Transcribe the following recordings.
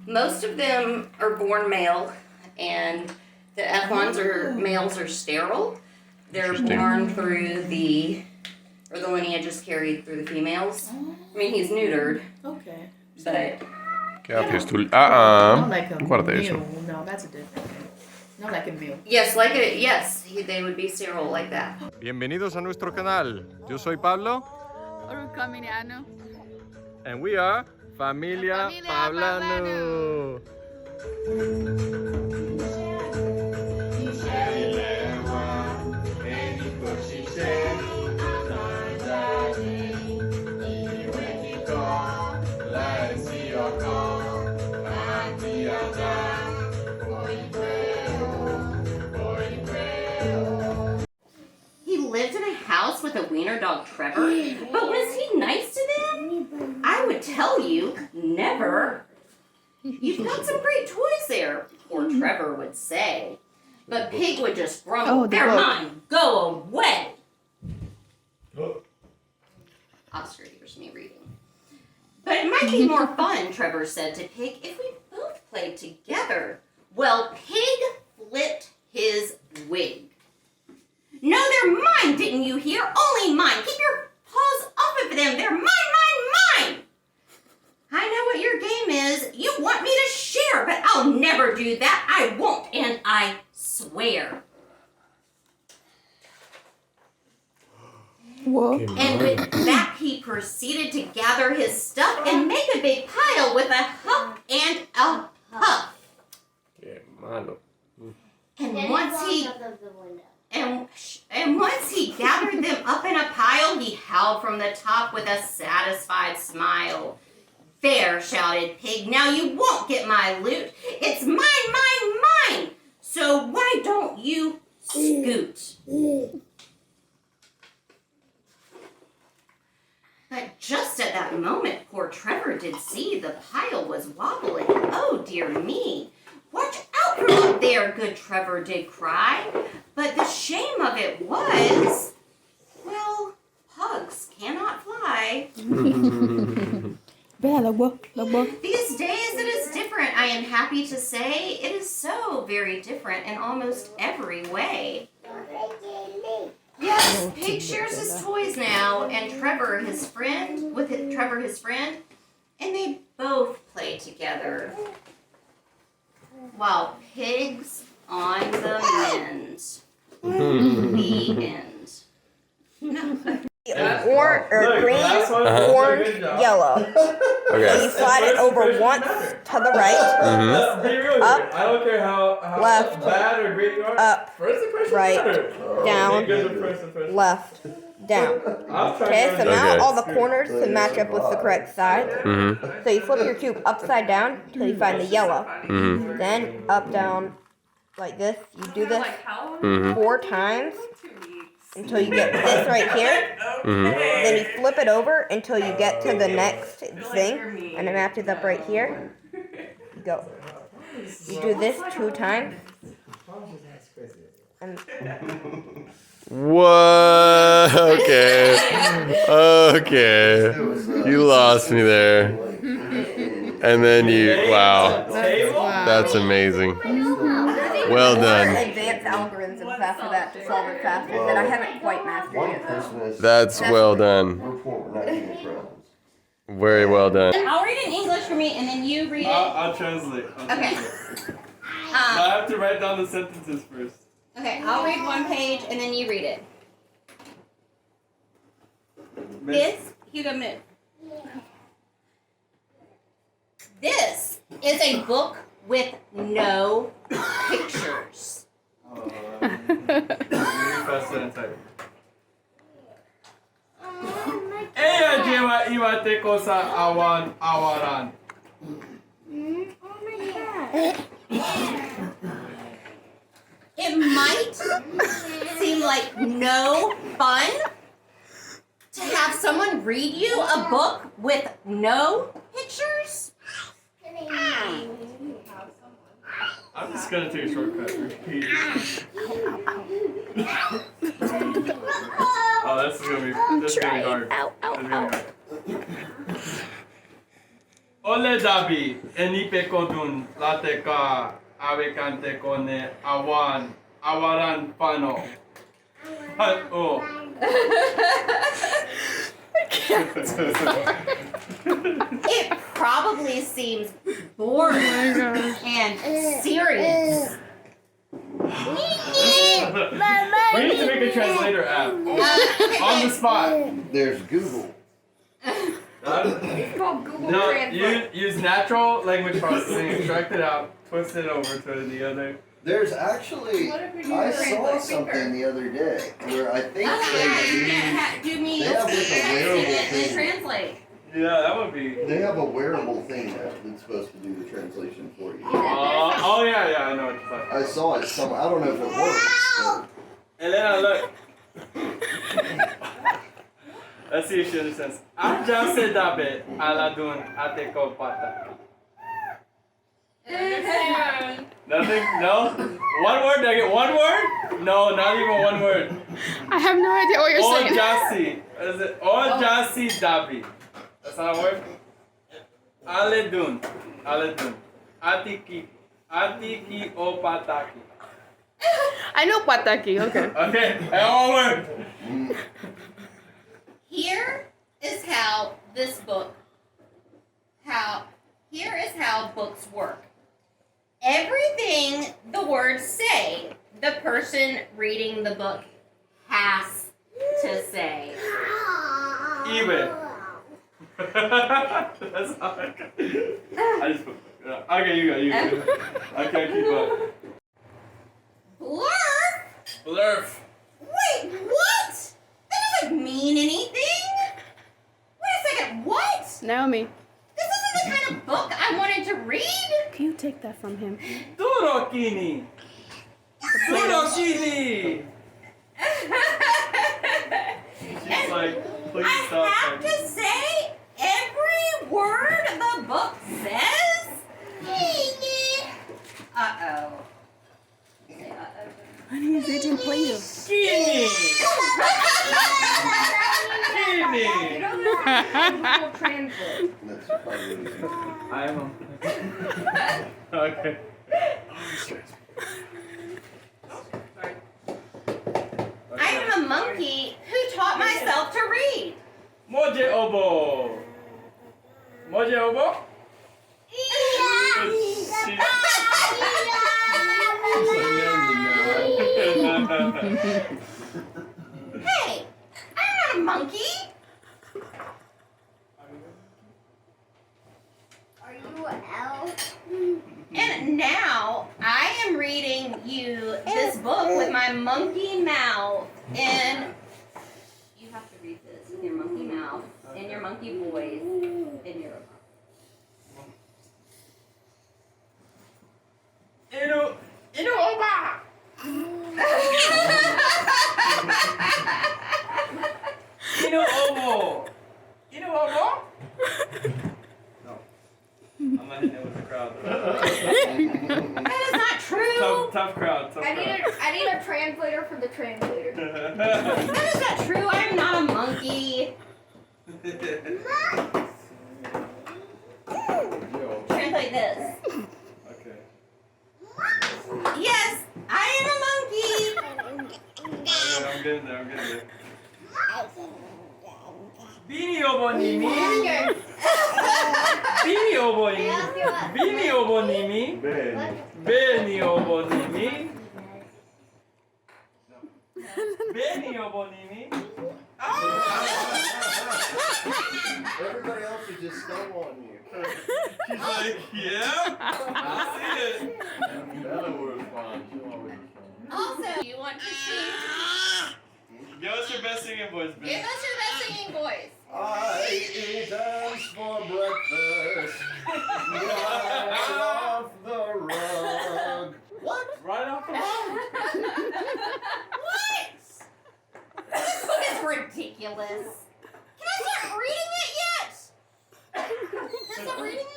Most of them are born male, and the F1s males are sterile. They're born through the lineage is carried through the females. I mean, he's neutered. Okay. But ¿Qué haces tú? Not like a Guarda eso. mule. No, that's a different thing. Not like a mule. yes, they would be sterile like that. Bienvenidos a nuestro canal. Yo soy Pablo. Familiano. And we are Familia Pablanu. He lived in a house with a wiener dog, Trevor. But was he nice to them? I would tell you, never. You've got some great toys there, poor Trevor would say. But Pig would just grumble, they're mine, go away. Oscar hears me reading. But it might be more fun, Trevor said to Pig, if we both played together. Well, Pig flipped his wig. No, they're mine, didn't you hear? Only mine. Keep your paws off of them. They're mine, mine, mine. I know what your game is. You want me to share, but I'll never do that. I won't, and I swear. Whoa. And with that, he proceeded to gather his stuff and make a big pile with a huff and a puff. Qué malo. And once he gathered them up in a pile, he howled from the top with a satisfied smile. There, shouted Pig, now you won't get my loot. It's mine, mine, mine. So why don't you scoot? But just at that moment, poor Trevor did see the pile was wobbling. Oh, dear me. Watch out from up there, good Trevor did cry. But the shame of it was, well, pugs cannot fly. These days it is different, I am happy to say. It is so very different in almost every way. Yes, Pig shares his toys now, and Trevor his friend, and they both play together. While Pig's on the mend. The end. Green, orange, yellow. Okay. You slide it over once to the right, up, I don't care how left, bad or great you are. up, First impression right, matter. down, Good first impression. left, down. I'm trying Okay, so now Okay. all the corners to match up with the correct side. So you flip your cube upside down till you find the yellow. Then up, down, like this. You do this 4 times until you get this right here. Then you flip it over until you get to the next thing, and it matches up right here. You go. You do this 2 times. And What? Okay. Okay. You lost me there. And then wow. That's amazing. Well done. advanced algorithms after that to solve it faster that I haven't quite mastered yet. That's well done. Very well done. I'll read in English for me, and then you read it. I'll translate. Okay. I have to write down the sentences first. Okay, I'll read one page, and then you read it. Hugo, move. This is a book with no pictures. It might seem like no fun to have someone read you a book with no pictures. I'm just gonna take a shortcut. Oh, this is gonna be hard. Ow, ow, ow. Ole Dabi, enipe kodun, late ka, awe kante kone, awaran pano. Oh. It probably seems boring and serious. We need to make a translator app. On the spot. There's Google. It's called Google No, Translate. use natural language processing, extract it out, twist it over to the other. There's actually, What if we do I the saw translate something finger? the other day where I think You they can't do me they have like a wearable and thing. translate. Yeah, that would be. They have a wearable thing now that's supposed to do the translation for you. Oh yeah, I know what you're talking about. I saw it somewhere. I don't know if it works. But And then I look. Let's see if she understands. Aja se dabe aladun ate ko pata. Nothing? No? One word? Did I get one word? No, not even one word. I have no idea what you're saying. Ojasi. What is it? Ojasi dabi. That's not a word? Aledun. Aledun. Atiki o pataki. I know pataki, okay. Okay, and one word. Here is how this book, here is how books work. Everything the words say, the person reading the book has to say. Even. That's all I got. I just put. Okay, you go. I can't keep up. Blurf? Blurf. Wait, what? That doesn't mean anything. Wait a second, what? Naomi, This isn't the kind of book I wanted to read. can you take that from him? Durokini. Durokini. She's like, please I stop. have to say every word the book says? Uh-oh. Say uh-oh. Honey, is eating Play-Doh. Skinny. Skinny. Google Translate. that's probably what it is. I am. Okay. I am a monkey who taught myself to read. Moje obo. Moje obo. Hey, I'm not a monkey. Are you an elf? And now I am reading you this book with my monkey mouth. And you have to read this in your monkey mouth, in your monkey voice, in your. Inu oba. Inu obo. Inu obo. No. I'm not hitting it with the crowd. That is not true. Tough crowd. Tough crowd. I need a translator for the translator. That is not true. I am not a monkey. Translate this. Okay. Yes, I am a monkey. I'm getting there. Bini obo nimi. Bini obo nimi. Bini obo nimi. Beni obo nimi. Beni obo nimi. Everybody else is just stumble on you. She's like, yeah, I see it. Bella will respond. She'll always respond. Also, you want to sing? Give us your best singing voice, Give Ben. us your best singing voice. I eat dance for breakfast. Right off the rug. What? Right off the bat. What? This book is ridiculous. Can I start reading it yet? Can I start reading it?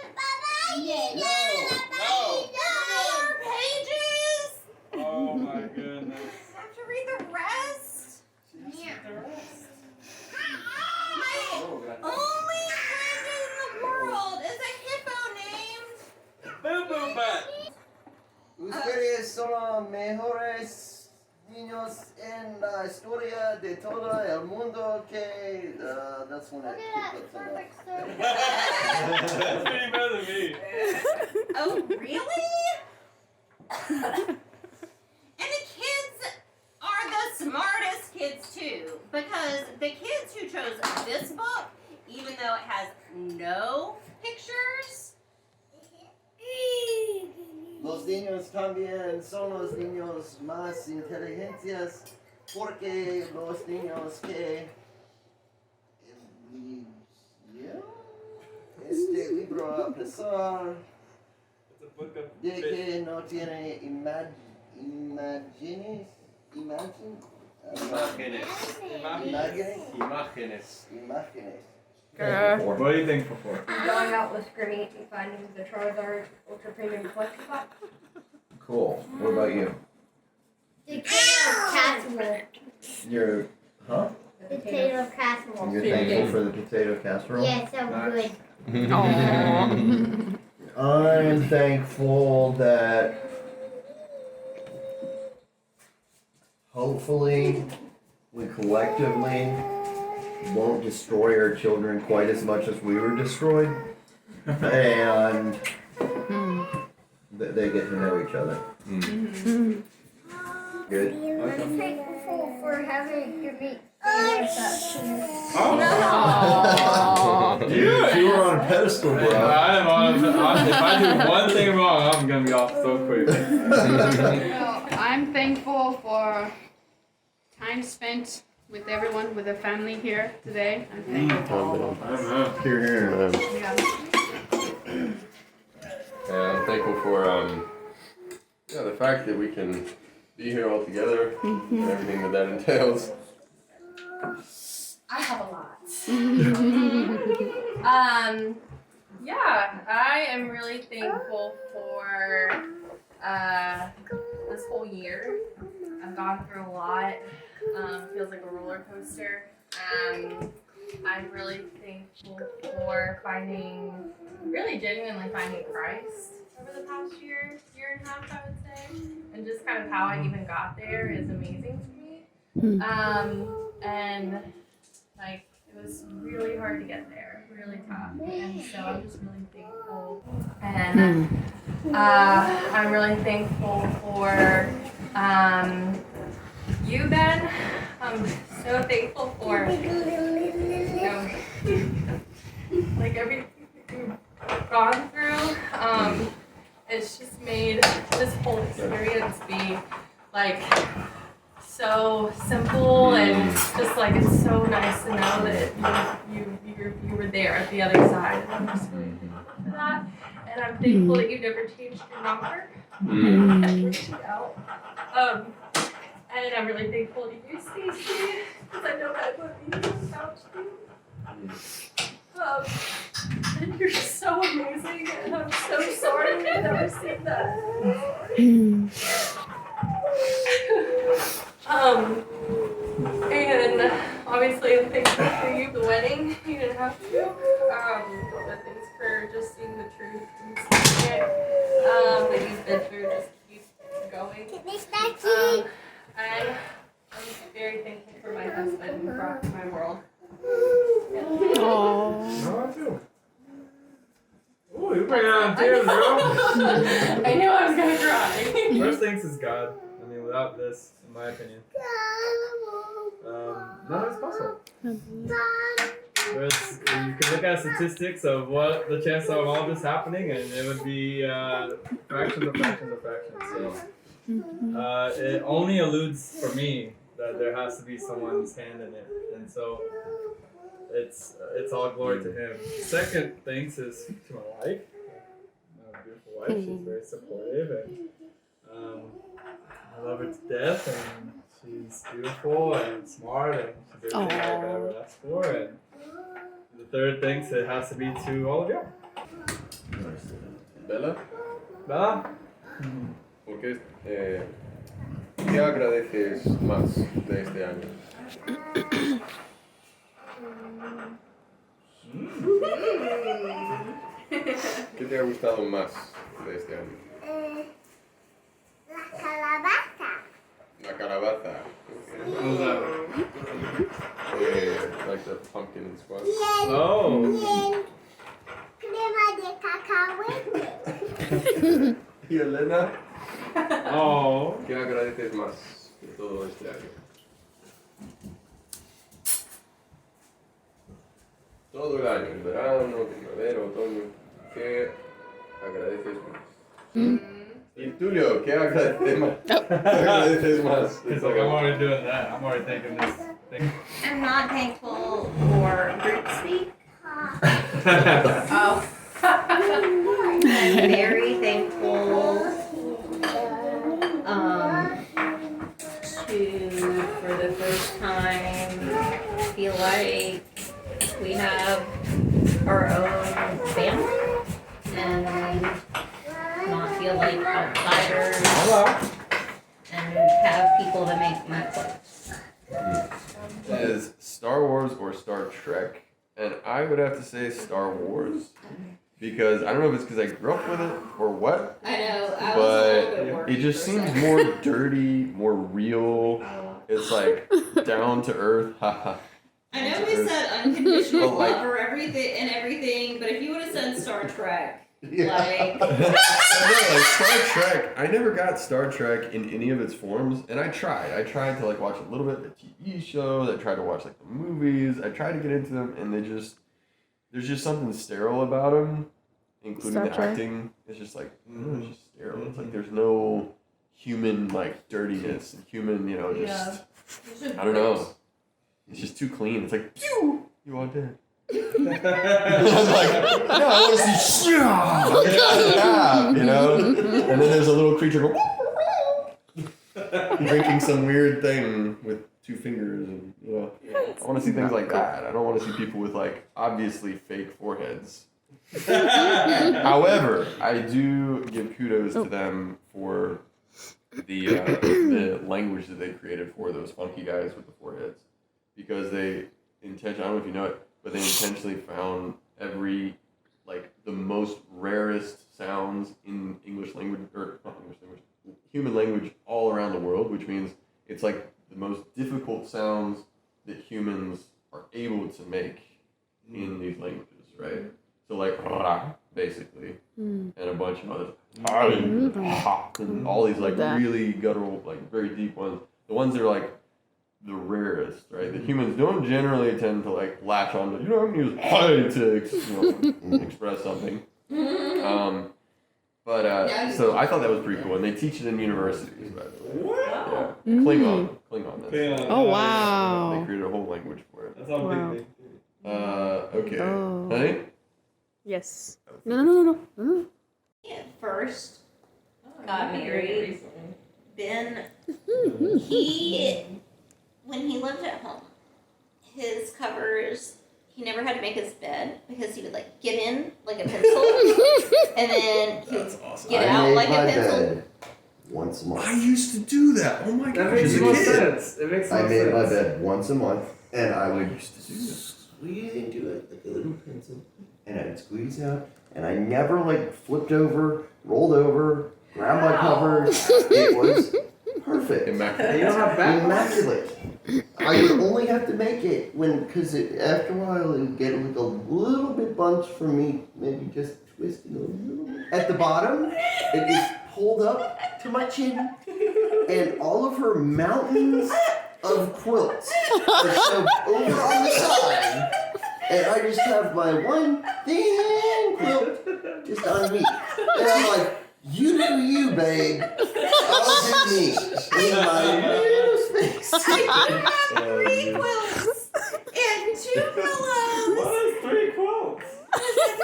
No. More pages. Oh my goodness. I have to read the rest. Yeah. The rest. My only friend in the world is a hippo. Ustedes son los mejores niños en la historia de todo el mundo que... that's when it keeps up. That's pretty better than me. Oh, really? And the kids are the smartest kids too, because the kids who chose this book, even though it has no pictures, Los niños también son los niños más inteligentes porque los niños que este libro a pesar It's a book of de que no tiene imágenes. What are you thankful for? Going out with Scrimmy and finding the Charizard Ultra Premium Collection Box. Cool. What about you? Potato casserole. You're, huh? Potato casserole. You're thankful for the potato casserole? Yeah, so good. I'm thankful that hopefully we collectively won't destroy our children quite as much as we were destroyed, and that they get to know each other. Good. I'm thankful for having your meat. You were on a pedestal, bro. I am on. If I do one thing wrong, I'm gonna be off so quick. Well, I'm thankful for time spent with everyone, with the family here today. I'm thankful for all of us. Here. Yeah, I'm thankful for the fact that we can be here all together and everything that entails. I have a lot. Yeah, I am really thankful for this whole year. I've gone through a lot. Feels like a roller coaster. I'm really thankful for really genuinely finding Christ over the past year and a half, I would say. And just kind of how I even got there is amazing to me. And like, it was really hard to get there, really tough. And so I'm just really thankful. And I'm really thankful for you, Ben. I'm so thankful for like everything we've gone through. It's just made this whole experience be like so simple, and just like it's so nice to know that you were there at the other side. And I'm just really thankful for that. And I'm thankful that you never changed your number. And kept reaching out. And I'm really thankful to you, Stacey, because I know that would be without you. And you're so amazing, and I'm so sorry I've never seen that. And obviously I'm thankful for you, the wedding. You didn't have to. But thanks for just seeing the truth and seeing it. That you've been through, just keep going. I'm very thankful for my husband who brought to my world. Oh. No, I too. Ooh, you're bringing on tears, girl. I knew I was gonna cry. First things is God. I mean, without this, in my opinion, none is possible. Whereas you can look at statistics of what the chance of all this happening, and it would be fractions of fractions of fractions. So it only alludes for me that there has to be someone's hand in it, and so it's all glory to Him. Second things is to my wife, my beautiful wife. She's very supportive, and I love her to death, and she's beautiful and smart, and she's everything I could ever ask for. And the third thing, it has to be to all of you. Bella, Bella? ¿qué agradeces más de este año? ¿Qué te ha gustado más de este año? How about that? What was that? Yeah, like the pumpkin and squash. Oh. Y Elena, Oh. ¿qué agradeces más de todo este año? Todo el año, el verano, primavera, otoño. ¿Qué agradeces más? Y Tulio, ¿qué agradeces más? ¿Qué agradeces más? It's like I'm already doing that. I'm already thinking this thing. I'm not thankful for group speak. Oh. I'm very thankful to, for the first time, feel like we have our own family and not feel like outsiders and have people to make my place. Is Star Wars or Star Trek? And I would have to say Star Wars. Because I don't know if it's because I grew up with it or what, I know, I was a little bit but worried it just for a seems second. more dirty, more real. It's like down to earth. Haha. I know we said unconditional But, like- love or everything, but if you would have said Star Trek, Yeah. like, No, like Star Trek. I never got Star Trek in any of its forms, and I tried. I tried to like watch a little bit of the TV shows. I tried to watch like the movies. I tried to get into them, and there's just something sterile about them, including Star the Trek? acting. It's just like it's just sterile. It's like there's no human like dirtiness and human, just I don't know. It's just too clean. It's like pew, you are dead. I'm like, no, I want to see yeah, and then there's a little creature drinking some weird thing with two fingers, and I want to see things like that. I don't want to see people with like obviously fake foreheads. However, I do give kudos to them for the language that they created for those funky guys with the foreheads, because they I don't know if you know it, but they intentionally found every, like, the most rarest sounds in English language, or not English language, human language all around the world, which means it's like the most difficult sounds that humans are able to make in these languages, right? So like basically, and a bunch of others, and all these like really guttural, like very deep ones. The ones that are like the rarest, right? The humans don't generally tend to like latch on to, I'm gonna use to express something. So I thought that was pretty cool, and they teach it in universities, by the way. Yeah. Klingon. That's Klingon. Oh, wow. They created a whole language for it. That's all Wow. big. Okay. Oh. Honey? Yes. No. at first got married, Ben, when he lived at home, his covers, he never had to make his bed because he would like get in like a pencil and then he would awesome. get I out made like a my pencil. bed once a month. I used to do that. Oh my That gosh, makes as a more kid. sense. It makes more I sense. made my bed once a month, and I would used to do that. squeeze into it like a little pencil, and I'd squeeze out, and I never like flipped over, rolled over, grabbed my covers. It was perfect. Immaculate. You don't have back. Immaculate. I would only have to make it because after a while it would get like a little bit bunched from me, maybe just twisting a little bit. At the bottom, it is pulled up to my chin, and all of her mountains of quilts are shoved over on the side, and I just have my one thin quilt just on me. And I'm like, you do you, babe. I'll do me. In my little space. I have 3 quilts and 2 pillows. What is 3 quotes?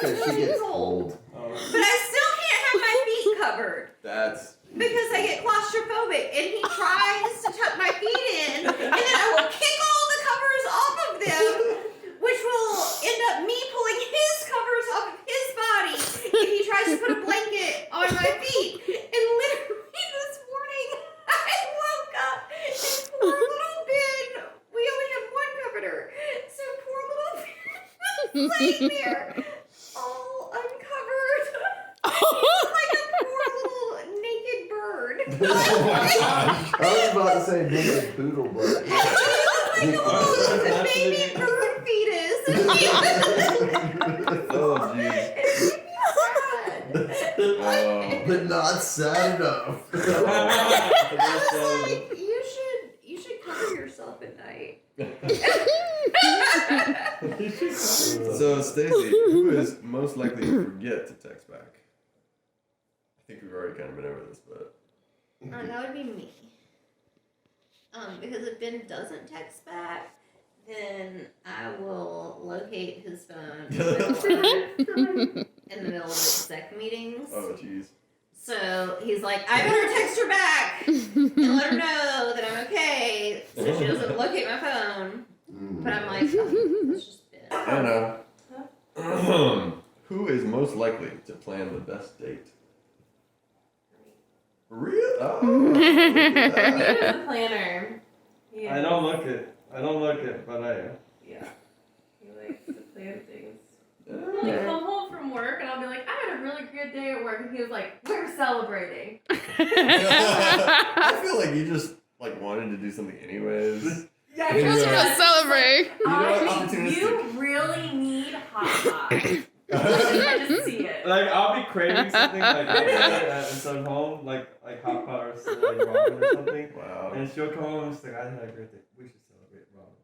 Because she gets cold. But I still can't have my feet covered That's because I get claustrophobic. And he tries to tuck my feet in, and then I will kick all the covers off of them, which will end up me pulling his covers off of his body. And he tries to put a blanket on my feet. And literally this morning, I woke up and poor little Ben, we only have 1 comforter. So poor little Ben was laying there, all uncovered. Like a poor little naked bird. I was about to say big poodle, but It's a baby bird fetus. Oh, jeez. but not sad enough. Like, you should cover yourself at night. So, Stacy, who is most likely to forget to text back? I think we've already kind of been over this, but. That would be me. Because if Ben doesn't text back, then I will locate his phone in the middle of exec meetings. Oh, jeez. So he's like, I better text her back and let her know that I'm okay, so she doesn't locate my phone. But I'm like, oh, that's just Ben. Anna, who is most likely to plan the best date? Real? Oh. He was a planner. Yeah. I don't look it, but I am. Yeah. He likes to plan things. Yeah. He'll like come home from work and I'll be like, I had a really good day at work, and he was like, we're celebrating. I feel like you just like wanted to do something anyways. Yeah, You Just know- want to celebrate. honestly, you really need hot sauce. I just see it. Like I'll be craving something like and some home like hot pot or like ramen or something, Wow. and she'll come home and she's like, I had a great day. We should celebrate ramen.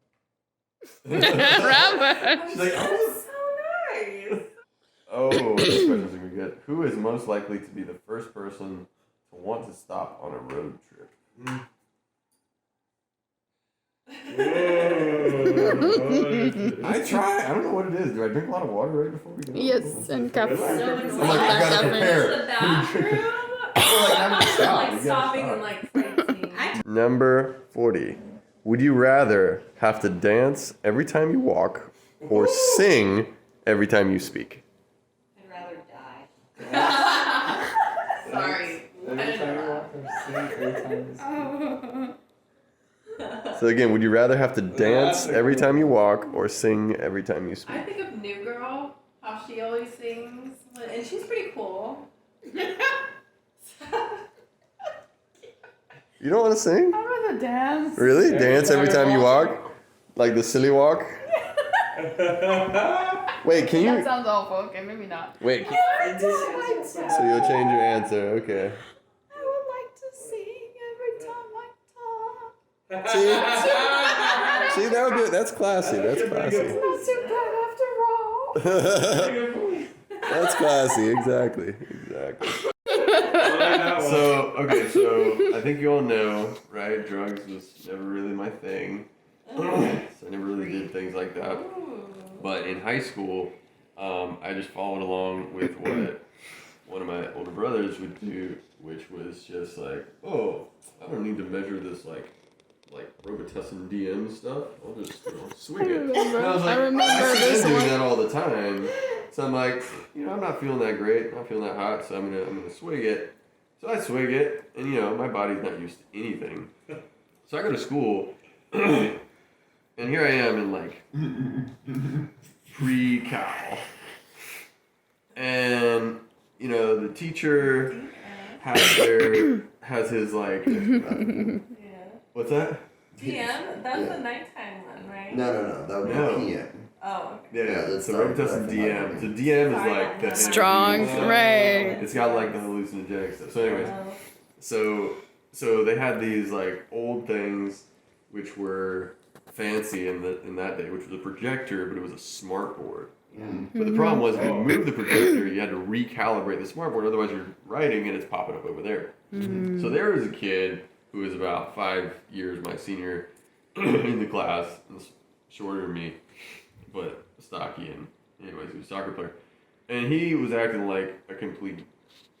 Ramen. She's like, oh. So nice. Oh, this question's gonna be good. Who is most likely to be the first person to want to stop on a road trip? I try. I don't know what it is. Do I drink a lot of water right before we go? Yes, and caffeine. So it's I'm like, I gotta prepare. the bathroom. Like stopping and like sightseeing. Number 40. Would you rather have to dance every time you walk or sing every time you speak? I'd rather die. Sorry. Every time you walk or sing, every time you speak. So again, would you rather have to dance every time you walk or sing every time you I speak? think of New Girl, how she always sings, and she's pretty cool. You don't want to sing? I'd rather dance. Really? Dance every time you walk? Like the silly walk? Wait, can That you? sounds awful. Okay, maybe not. Wait. I would like to. So you'll change your answer. Okay. I would like to sing every time I talk. See, that would be. That's classy. That's classy. Not too bad after all. That's classy. Exactly. So so I think you all know, right? Drugs was never really my thing, so I never really did things like that. But in high school, I just followed along with what one of my older brothers would do, which was just like, oh, I don't need to measure this like Robitussin DM stuff. I'll just swing it. And I was like, I see them doing that all the time. So I'm like, I'm not feeling that great. I'm not feeling that hot. So I'm gonna swig it. So I swig it, and my body's not used to anything. So I go to school, and here I am in like pre-cal, and the teacher has his like. Yeah. What's that? DM? That's the nighttime one, right? No, that would be No. PM. Oh. Yeah, that's so not Robitussin what I DM. thought. So DM is like the Strong, stuff. right. It's got like the hallucinogenic stuff. So anyways, so they had these like old things which were fancy in that day, which was a projector, but it was a smart board. But the problem was if you moved the projector, you had to recalibrate the smart board, otherwise you're writing and it's popping up over there. So there was a kid who was about 5 years my senior in the class, and shorter than me, but stocky, and anyways, he was a soccer player. And he was acting like a complete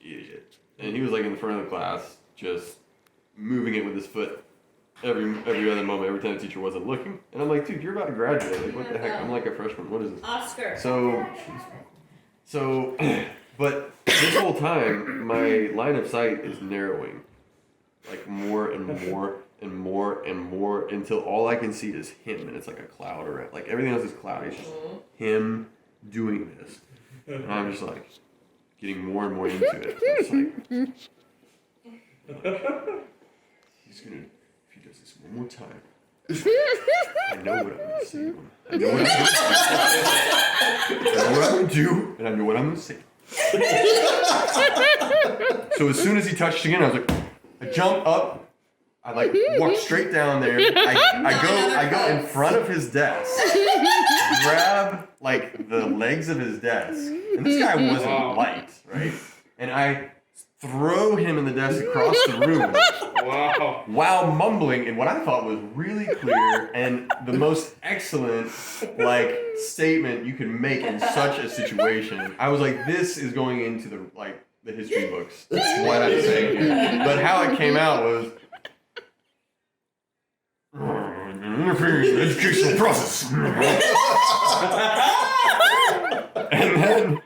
idiot. And he was like in the front of the class, just moving it with his foot every other moment, every time the teacher wasn't looking. And I'm like, dude, you're about to graduate. Like, what the heck? I'm like a freshman. What is this? Oscar. So, but this whole time, my line of sight is narrowing, like more and more and more and more until all I can see is him, and it's like a cloud around. Like everything else is cloudy. It's just him doing this, and I'm just like getting more and more into it. So it's like, He's gonna, if he does this one more time, I know what I'm gonna say to him. I know what I'm gonna do, and I know what I'm gonna say. So as soon as he touched again, I was like, I jump up. I like walk straight down there. I go in front of his desk, grab like the legs of his desk, and this guy wasn't light, right? And I throw him in the desk across the room. Wow. While mumbling in what I thought was really clear and the most excellent like statement you can make in such a situation. I was like, this is going into the history books. That's what I'm saying here. But how it came out was interfering in the educational process. And then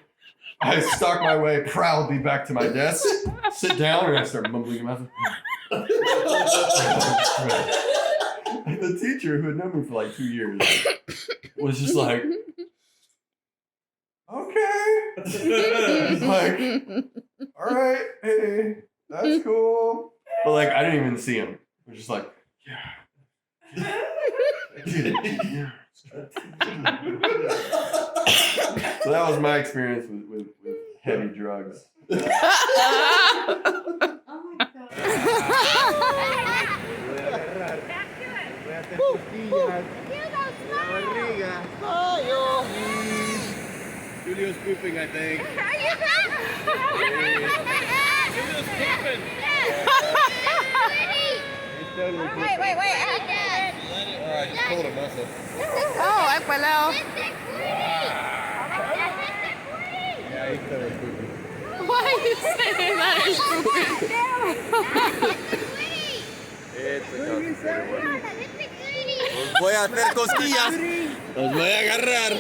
I stalk my way proudly back to my desk, sit down, and I start mumbling in my mouth. And the teacher, who had known me for like 2 years, was just like, okay. Like, all right, hey, that's cool. But like, I didn't even see him. It was just like, yeah. So that was my experience with heavy drugs. Oh my god. Julio's pooping, I think. Julio's pooping. He's totally pooping. Wait. Alright, just pull the muscle. Oh, ay pala. Yeah, he's totally pooping. Why are you saying that is stupid? It's a concentrated one. It's a goodie. Os voy a hacer cosquillas. Los voy a agarrar.